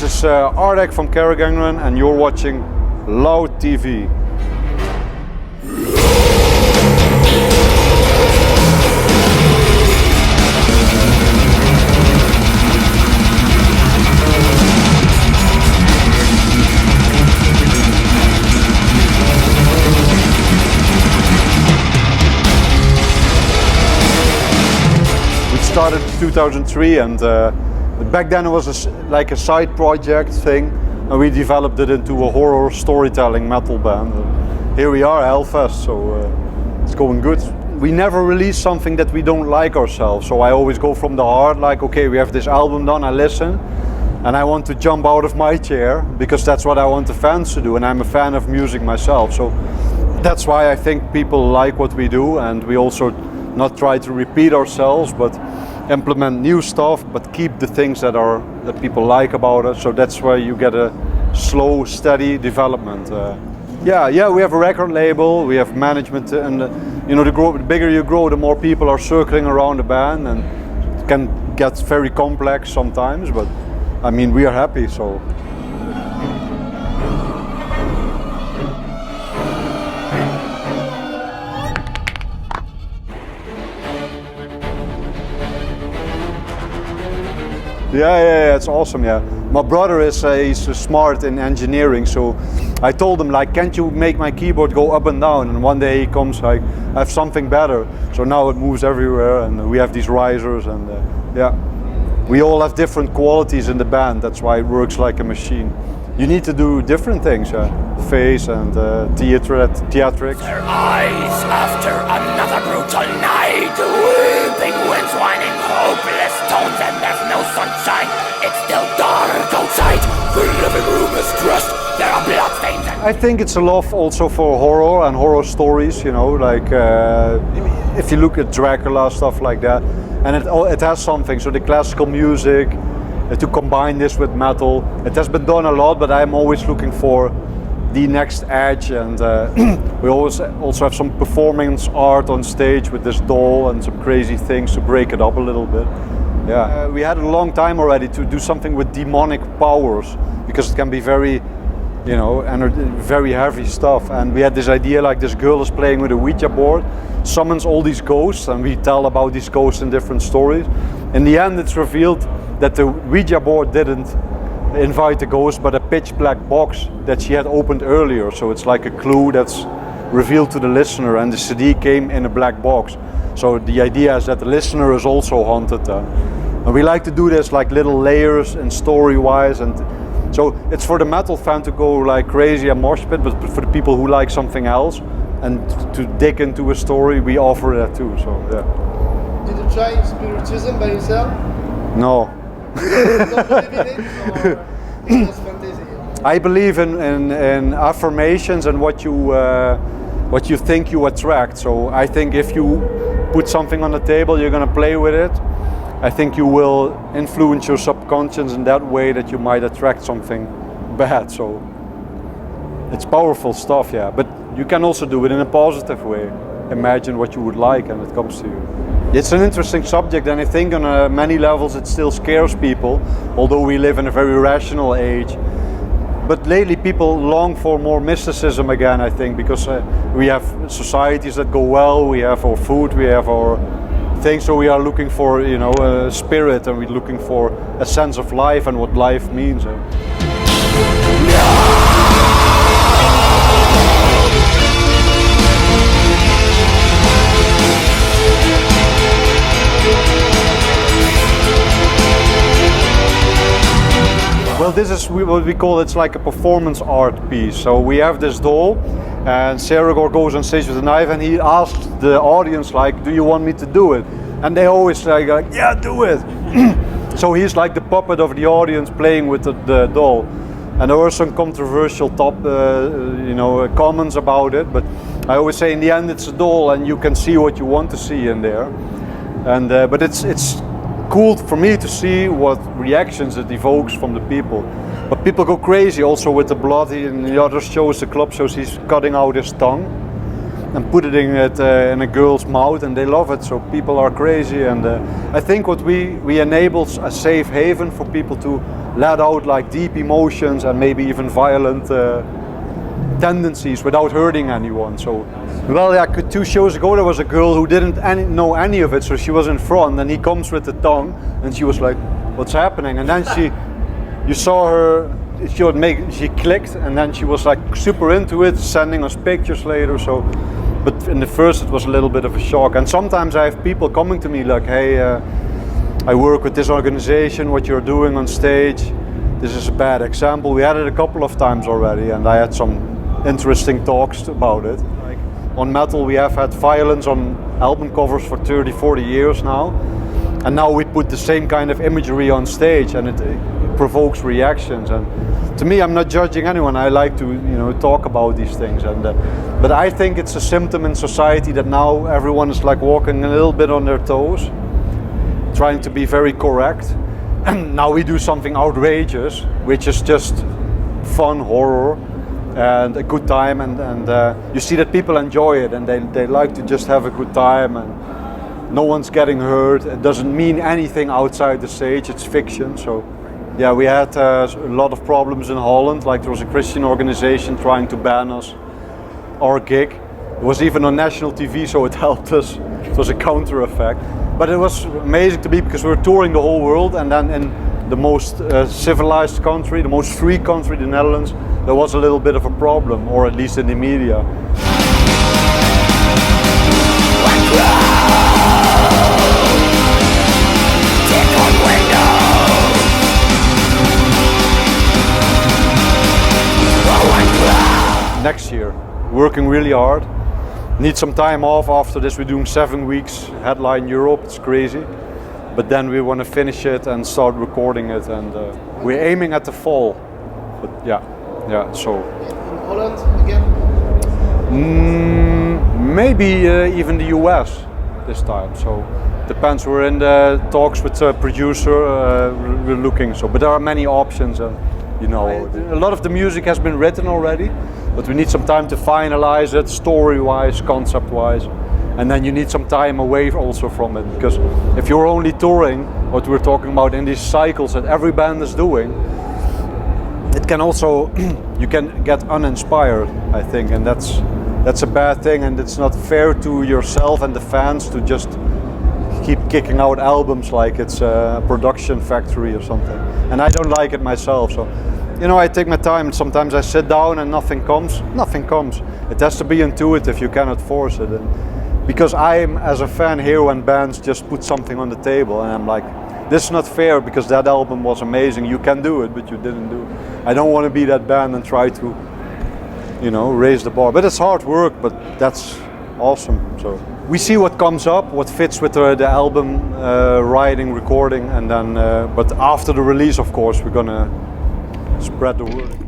this is Ardek from Carach Angren, and you're watching Loud TV. We started in 2003, and back then it was like a side project thing, and we developed it into a horror storytelling metal band. Here we are, Hellfest, so it's going good. We never release something that we don't like ourselves, so I always go from the heart, like, okay, we have this album done, I listen, and I want to jump out of my chair, because that's what I want the fans to do, and I'm a fan of music myself, so that's why I think people like what we do, and we also not try to repeat ourselves, but implement new stuff, but keep the things that people like about us. So that's where you get a slow, steady development. Yeah, we have a record label, we have management, and the bigger you grow, the more people are circling around the band, and it can get very complex sometimes. But I mean, we are happy. So. Yeah, it's awesome. Yeah, my brother he's smart in engineering, so I told him, like, can't you make my keyboard go up and down? And one day he comes, like, I have something better. So now it moves everywhere, and we have these risers, and yeah, we all have different qualities in the band. That's why it works like a machine. You need to do different things, face and theatrics. Their eyes after another brutal night, weeping winds whining, hopeless tones, and there's no sunshine. It's still dark outside. The living room is dressed. There are bloodstains. I think it's a love also for horror and horror stories. Like if you look at Dracula, stuff like that, and it has something. So the classical music. To combine this with metal, it has been done a lot, but I'm always looking for the next edge, and we always also have some performance art on stage with this doll and some crazy things to break it up a little bit. Yeah, we had a long time already to do something with demonic powers, because it can be very, very heavy stuff, and we had this idea, like, this girl is playing with a Ouija board, summons all these ghosts, and we tell about these ghosts in different stories. In the end, it's revealed that the Ouija board didn't invite the ghost, but a pitch black box that she had opened earlier. So it's like a clue that's revealed to the listener, and the CD came in a black box. So the idea is that the listener is also haunted. And we like to do this like little layers and story-wise, and so it's for the metal fan to go like crazy and mosh pit, but for the people who like something else and to dig into a story, we offer that too. So yeah. Did you try Spiritism by yourself? No. You don't believe in it, or it's just fantasy? I believe in affirmations and what you think you attract. So I think if you put something on the table, you're going to play with it. I think you will influence your subconscious in that way that you might attract something bad. So it's powerful stuff, yeah. But you can also do it in a positive way. Imagine what you would like, and it comes to you. It's an interesting subject, and I think on many levels it still scares people, although we live in a very rational age. But lately people long for more mysticism again, I think, because we have societies that go well, we have our food, we have our things, so we are looking for, a spirit, and we're looking for a sense of life and what life means. Well, this is what we call, it's like a performance art piece. So we have this doll, and Saragor goes on stage with a knife, and he asks the audience, like, do you want me to do it? And they always say, like, yeah, do it. So he's like the puppet of the audience playing with the doll. And there were some controversial comments about it, but I always say in the end it's a doll, and you can see what you want to see in there. And but it's cool for me to see what reactions it evokes from the people. But people go crazy also with the blood. In the other shows, the club shows, he's cutting out his tongue and putting it in a girl's mouth, and they love it. So people are crazy, and I think what we enable a safe haven for people to let out like deep emotions and maybe even violent tendencies without hurting anyone. So, well, yeah, 2 shows ago there was a girl who didn't know any of it, so she was in front, and he comes with the tongue, and she was like, "What's happening?" And then you saw her. She clicked, and then she was like super into it, sending us pictures later. So, but in the first it was a little bit of a shock. And sometimes I have people coming to me like, "Hey, I work with this organization. What you're doing on stage, this is a bad example." We had it a couple of times already, and I had some interesting talks about it. Like on metal, we have had violence on album covers for 30, 40 years now, and now we put the same kind of imagery on stage, and it provokes reactions. And to me, I'm not judging anyone. I like to, talk about these things. And but I think it's a symptom in society that now everyone is like walking a little bit on their toes, trying to be very correct. And now we do something outrageous, which is just fun horror and a good time. And you see that people enjoy it, and they like to just have a good time, and no one's getting hurt. It doesn't mean anything outside the stage. It's fiction. So. Yeah, we had a lot of problems in Holland. Like there was a Christian organization trying to ban us, our gig. It was even on national TV, so it helped us. It was a counter effect. But it was amazing to me because we were touring the whole world, and then in the most civilized country, the most free country, the Netherlands, there was a little bit of a problem, or at least in the media. Next year, working really hard. Need some time off after this. We're doing 7 weeks headline Europe. It's crazy, but then we want to finish it and start recording it, and we're aiming at the fall. But yeah. So In Holland again? maybe even the US this time. So depends. We're in the talks with a producer. We're looking. So, but there are many options, and a lot of the music has been written already. But we need some time to finalize it, story-wise, concept-wise, and then you need some time away also from it. Because if you're only touring, what we're talking about in these cycles that every band is doing, it can also you can get uninspired, I think, and that's a bad thing, and it's not fair to yourself and the fans to just keep kicking out albums like it's a production factory or something. And I don't like it myself, so. I take my time, and sometimes I sit down and nothing comes. Nothing comes. It has to be intuitive, you cannot force it. And because I'm, as a fan, here when bands just put something on the table, and I'm like, this is not fair because that album was amazing, you can do it, but you didn't do it. I don't want to be that band and try to, raise the bar. But it's hard work, but that's awesome. So we see what comes up, what fits with the album, writing, recording, and then, but after the release, of course, we're gonna spread the word.